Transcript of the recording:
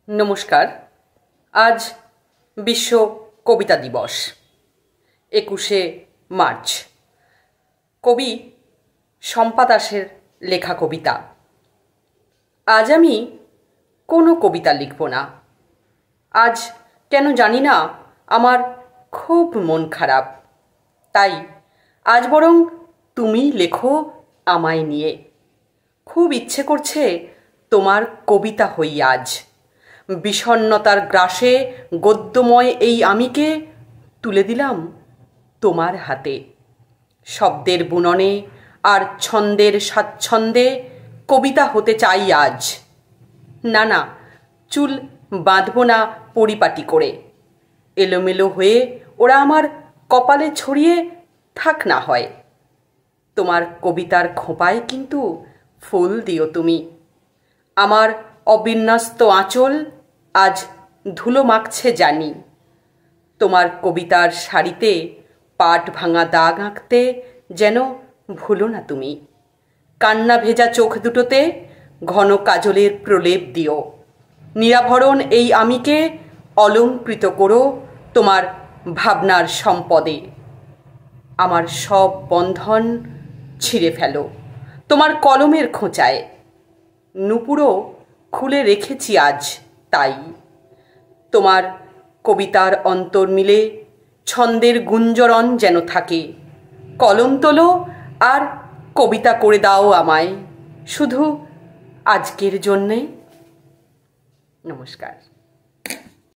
नमस्कार। आज विश्व कविता दिवस 21শে मार्च। कवि शम्पा दासेर लेखा कविता। आज आमी कोनो कविता लिखब ना। आज केन जानी ना आमार खूब मन खाराप। ताई आज बरং तुमी लेखो आमाय निये। खूब इচ্ছে करছে তোমার कविता हई आज। বিষণ্ণতার গ্রাসে গদ্যময় এই আমিকে তুলে দিলাম তোমার হাতে। শব্দের বুননে আর ছন্দের স্বাচ্ছন্দে কবিতা হতে চাই আজ। না না, চুল বাঁধব না পরিপাটি করে। এলোমেলো হয়ে ওরা আমার কপালে ছড়িয়ে থাক না হয়। তোমার কবিতার খোঁপায় কিন্তু ফুল দিও তুমি। আমার অবিন্যস্ত আঁচল আজ ধুলো মাখছে জানি। তোমার কবিতার শাড়িতে পাট ভাঙা দাগ আঁকতে যেন ভুলো না তুমি। কান্না ভেজা চোখ দুটোতে ঘন কাজলের প্রলেপ দিও। নিরাভরণ এই আমিকে অলংকৃত করো তোমার ভাবনার সম্পদে। আমার সব বন্ধন ছিঁড়ে ফেলো তোমার কলমের খোঁচায়। নুপুরও খুলে রেখেছি আজ তাই। তোমার কবিতার অন্তর মিলে ছন্দের গুঞ্জরণ যেন থাকে। কলম তোলো আর কবিতা করে দাও আমায়, শুধু আজকের জন্যে। নমস্কার।